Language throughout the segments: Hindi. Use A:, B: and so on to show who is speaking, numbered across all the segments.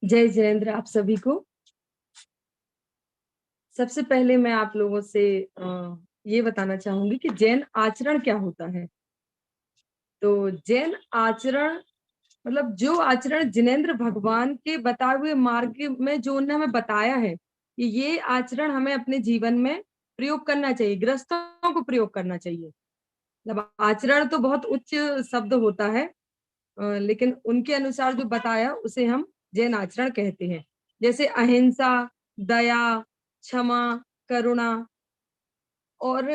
A: जय जयेंद्र आप सभी को। सबसे पहले मैं आप लोगों से ये बताना चाहूंगी कि जैन आचरण क्या होता है। तो जैन आचरण मतलब जो आचरण जिनेंद्र भगवान के बताए हुए मार्ग में जो उन्होंने हमें बताया है कि ये आचरण हमें अपने जीवन में प्रयोग करना चाहिए, गृहस्थों को प्रयोग करना चाहिए। मतलब आचरण तो बहुत उच्च शब्द होता है, लेकिन उनके अनुसार जो बताया उसे हम जैन आचरण कहते हैं। जैसे अहिंसा, दया, क्षमा, करुणा, और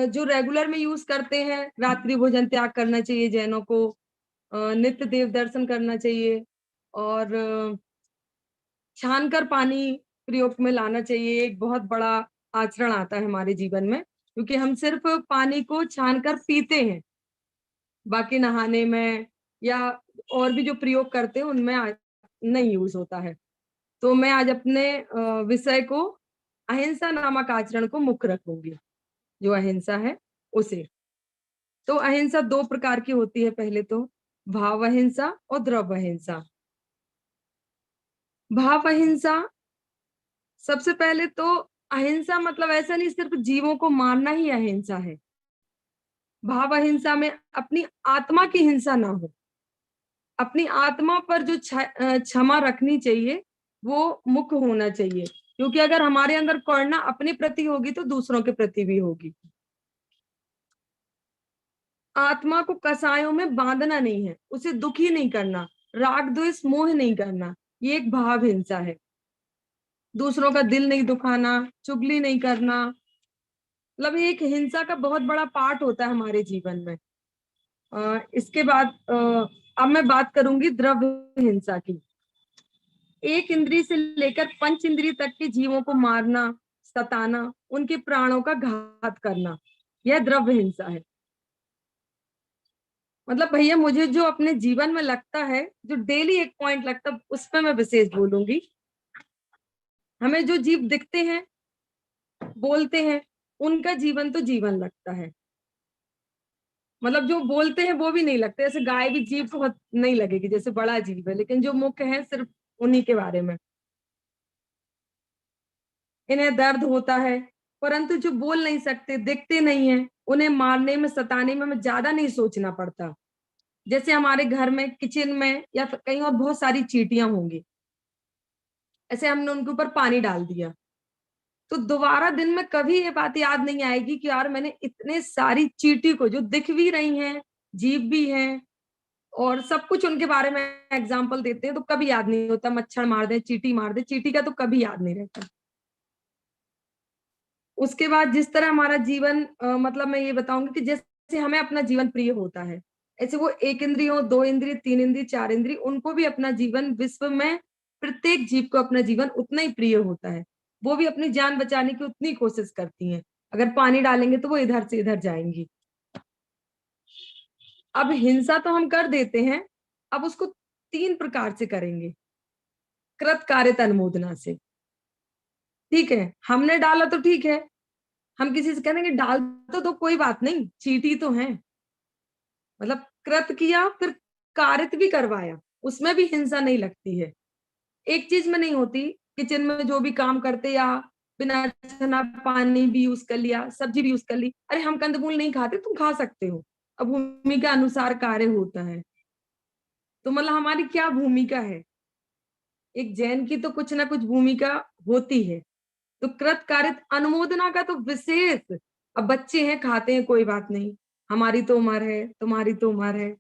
A: जो रेगुलर में यूज करते हैं, रात्रि भोजन त्याग करना चाहिए जैनों को, नित्य देव दर्शन करना चाहिए, और छान कर पानी प्रयोग में लाना चाहिए। एक बहुत बड़ा आचरण आता है हमारे जीवन में, क्योंकि हम सिर्फ पानी को छान कर पीते हैं, बाकी नहाने में या और भी जो प्रयोग करते हैं उनमें नहीं यूज होता है। तो मैं आज अपने विषय को अहिंसा नामक आचरण को मुख्य रखूंगी, जो अहिंसा है उसे। तो अहिंसा दो प्रकार की होती है, पहले तो भाव अहिंसा और द्रव्य अहिंसा। भाव अहिंसा, सबसे पहले तो अहिंसा मतलब ऐसा नहीं सिर्फ जीवों को मारना ही अहिंसा है। भाव अहिंसा में अपनी आत्मा की हिंसा ना हो, अपनी आत्मा पर जो क्षमा रखनी चाहिए वो मुख्य होना चाहिए। क्योंकि अगर हमारे अंदर करुणा अपने प्रति होगी तो दूसरों के प्रति भी होगी। आत्मा को कसायों में बांधना नहीं है, उसे दुखी नहीं करना, राग द्वेष मोह नहीं करना, ये एक भाव हिंसा है। दूसरों का दिल नहीं दुखाना, चुगली नहीं करना, मतलब एक हिंसा का बहुत बड़ा पार्ट होता है हमारे जीवन में। इसके बाद अब मैं बात करूंगी द्रव्य हिंसा की। एक इंद्री से लेकर पंच इंद्री तक के जीवों को मारना, सताना, उनके प्राणों का घात करना, यह द्रव्य हिंसा है। मतलब भैया मुझे जो अपने जीवन में लगता है, जो डेली एक पॉइंट लगता है, उस पर मैं विशेष बोलूंगी। हमें जो जीव दिखते हैं, बोलते हैं, उनका जीवन तो जीवन लगता है। मतलब जो बोलते हैं वो भी नहीं लगते, जैसे गाय भी जीव बहुत नहीं लगेगी, जैसे बड़ा जीव है, लेकिन जो मुख्य है सिर्फ उन्हीं के बारे में। इन्हें दर्द होता है, परंतु जो बोल नहीं सकते, दिखते नहीं है, उन्हें मारने में, सताने में हमें ज्यादा नहीं सोचना पड़ता। जैसे हमारे घर में, किचन में या कहीं और बहुत सारी चींटियां होंगी, ऐसे हमने उनके ऊपर पानी डाल दिया, तो दोबारा दिन में कभी ये बात याद नहीं आएगी कि यार मैंने इतने सारी चींटी को, जो दिख भी रही हैं, जीव भी हैं, और सब कुछ उनके बारे में एग्जाम्पल देते हैं, तो कभी याद नहीं होता। मच्छर मार दे, चींटी मार दे, चींटी का तो कभी याद नहीं रहता। उसके बाद जिस तरह हमारा जीवन मतलब मैं ये बताऊंगी कि जैसे हमें अपना जीवन प्रिय होता है, ऐसे वो एक इंद्रिय हो, दो इंद्रिय, तीन इंद्रिय, चार इंद्रिय, उनको भी अपना जीवन, विश्व में प्रत्येक जीव को अपना जीवन उतना ही प्रिय होता है। वो भी अपनी जान बचाने की उतनी कोशिश करती हैं। अगर पानी डालेंगे तो वो इधर से इधर जाएंगी। अब हिंसा तो हम कर देते हैं, अब उसको तीन प्रकार से करेंगे। कृत कारित अनुमोदना से। ठीक है, हमने डाला तो ठीक है, हम किसी से कहेंगे डाल तो कोई बात नहीं, चींटी तो है। मतलब कृत किया, फिर कारित भी करवाया, उसमें भी हिंसा नहीं लगती है। एक चीज में नहीं होती, किचन में जो भी काम करते, या बिना छना पानी भी यूज कर लिया, सब्जी भी यूज कर ली, अरे हम कंदमूल नहीं खाते, तुम खा सकते हो, अब भूमिका अनुसार कार्य होता है। तो मतलब हमारी क्या भूमिका है, एक जैन की तो कुछ ना कुछ भूमिका होती है। तो कृत कारित अनुमोदना का तो विशेष, अब बच्चे हैं खाते हैं कोई बात नहीं, हमारी तो उम्र है, तुम्हारी तो उम्र है,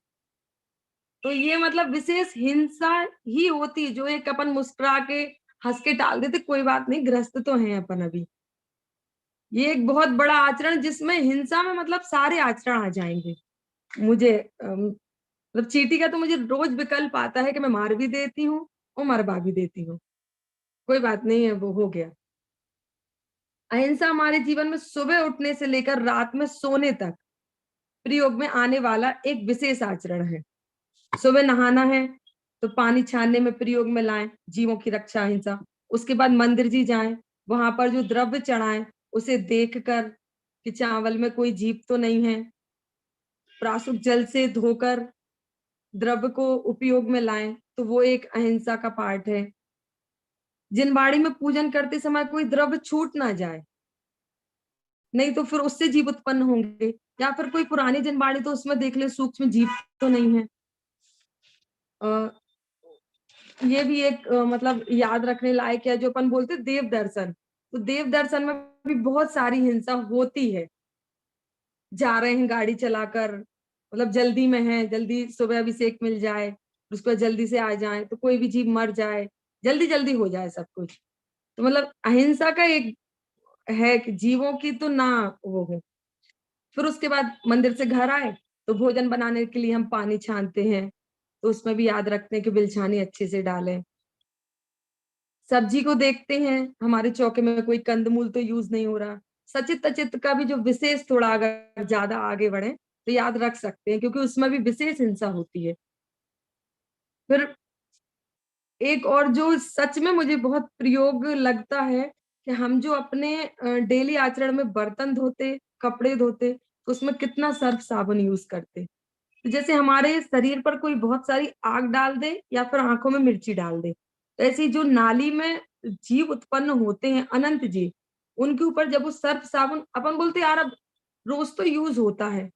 A: तो ये मतलब विशेष हिंसा ही होती, जो एक अपन मुस्कुरा के, हंस के टाल देते, कोई बात नहीं, ग्रस्त तो हैं अपन अभी। ये एक बहुत बड़ा आचरण जिसमें हिंसा में मतलब सारे आचरण आ जाएंगे। मुझे मतलब चींटी का तो मुझे रोज विकल्प आता है कि मैं मार भी देती हूँ और मरवा भी देती हूँ, कोई बात नहीं है, वो हो गया। अहिंसा हमारे जीवन में सुबह उठने से लेकर रात में सोने तक प्रयोग में आने वाला एक विशेष आचरण है। सुबह नहाना है तो पानी छानने में प्रयोग में लाएं, जीवों की रक्षा अहिंसा। उसके बाद मंदिर जी जाएं, वहां पर जो द्रव्य चढ़ाएं उसे देखकर कि चावल में कोई जीव तो नहीं है, प्राशुक जल से धोकर द्रव्य को उपयोग में लाएं, तो वो एक अहिंसा का पार्ट है। जिनवाड़ी में पूजन करते समय कोई द्रव्य छूट ना जाए, नहीं तो फिर उससे जीव उत्पन्न होंगे। या फिर कोई पुरानी जिनवाड़ी, तो उसमें देख ले सूक्ष्म जीव तो नहीं है। ये भी एक मतलब याद रखने लायक है, जो अपन बोलते देव दर्शन। तो देव दर्शन में भी बहुत सारी हिंसा होती है। जा रहे हैं गाड़ी चलाकर, मतलब जल्दी में है, जल्दी सुबह अभिषेक मिल जाए, उसके बाद जल्दी से आ जाए, तो कोई भी जीव मर जाए, जल्दी जल्दी हो जाए सब कुछ। तो मतलब अहिंसा का एक है कि जीवों की तो ना वो हो। फिर उसके बाद मंदिर से घर आए तो भोजन बनाने के लिए हम पानी छानते हैं, तो उसमें भी याद रखते हैं कि बिलछानी अच्छे से डालें। सब्जी को देखते हैं हमारे चौके में कोई कंदमूल तो यूज नहीं हो रहा। सचित अचित का भी जो विशेष थोड़ा अगर ज्यादा आगे बढ़े तो याद रख सकते हैं, क्योंकि उसमें भी विशेष हिंसा होती है। फिर एक और जो सच में मुझे बहुत प्रयोग लगता है कि हम जो अपने डेली आचरण में बर्तन धोते, कपड़े धोते, तो उसमें कितना सर्फ साबुन यूज करते। तो जैसे हमारे शरीर पर कोई बहुत सारी आग डाल दे या फिर आंखों में मिर्ची डाल दे, तो ऐसी जो नाली में जीव उत्पन्न होते हैं, अनंत जीव, उनके ऊपर जब वो सर्फ साबुन अपन बोलते हैं यार अब रोज तो यूज होता है,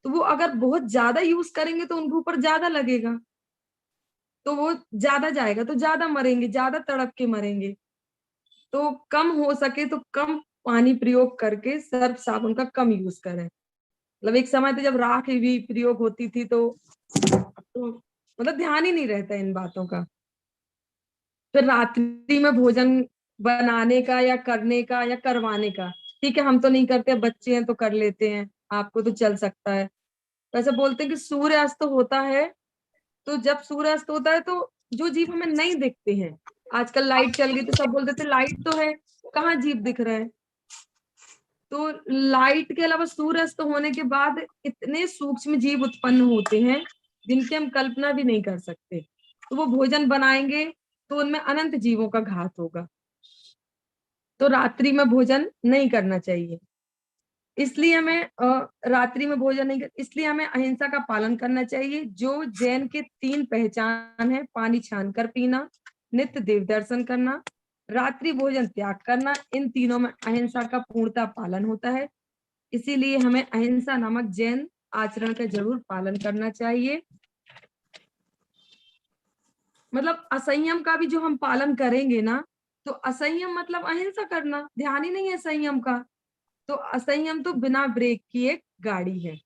A: तो वो अगर बहुत ज्यादा यूज करेंगे तो उनके ऊपर ज्यादा लगेगा, तो वो ज्यादा जाएगा तो ज्यादा मरेंगे, ज्यादा तड़प के मरेंगे। तो कम हो सके तो कम पानी प्रयोग करके सर्फ साबुन का कम यूज करें। मतलब एक समय तो जब राख भी प्रयोग होती थी, तो मतलब ध्यान ही नहीं रहता इन बातों का। फिर रात्रि में भोजन बनाने का या करने का या करवाने का, ठीक है हम तो नहीं करते, बच्चे हैं तो कर लेते हैं, आपको तो चल सकता है। तो ऐसे बोलते हैं कि सूर्य अस्त होता है, तो जब सूर्य अस्त होता है तो जो जीव हमें नहीं दिखते हैं, आजकल लाइट चल गई तो सब बोल देते लाइट तो है, कहाँ जीव दिख रहे हैं। तो लाइट के अलावा सूर्य अस्त होने के बाद इतने सूक्ष्म जीव उत्पन्न होते हैं जिनकी हम कल्पना भी नहीं कर सकते। तो वो भोजन बनाएंगे तो उनमें अनंत जीवों का घात होगा। तो रात्रि में भोजन नहीं करना चाहिए। इसलिए हमें रात्रि में भोजन नहीं कर, इसलिए हमें अहिंसा का पालन करना चाहिए। जो जैन के 3 पहचान है, पानी छान कर पीना, नित्य देव दर्शन करना, रात्रि भोजन त्याग करना, इन तीनों में अहिंसा का पूर्णता पालन होता है। इसीलिए हमें अहिंसा नामक जैन आचरण का जरूर पालन करना चाहिए। मतलब असंयम का भी जो हम पालन करेंगे ना, तो असंयम मतलब अहिंसा करना, ध्यान ही नहीं है संयम का। तो असंयम तो बिना ब्रेक की एक गाड़ी है।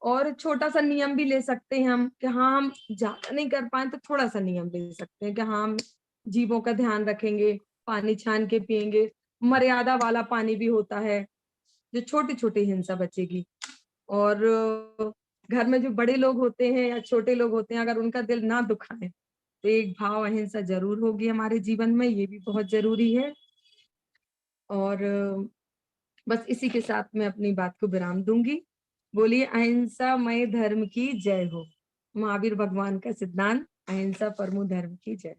A: और छोटा सा नियम भी ले सकते हैं हम कि हाँ हम ज्यादा नहीं कर पाए तो थोड़ा सा नियम ले सकते हैं कि हाँ हम जीवों का ध्यान रखेंगे, पानी छान के पिएंगे, मर्यादा वाला पानी भी होता है, जो छोटी छोटी हिंसा बचेगी। और घर में जो बड़े लोग होते हैं या छोटे लोग होते हैं, अगर उनका दिल ना दुखाए तो एक भाव अहिंसा जरूर होगी हमारे जीवन में, ये भी बहुत जरूरी है। और बस इसी के साथ मैं अपनी बात को विराम दूंगी। बोलिए अहिंसा मय धर्म की जय हो। महावीर भगवान का सिद्धांत, अहिंसा परमो धर्म की जय।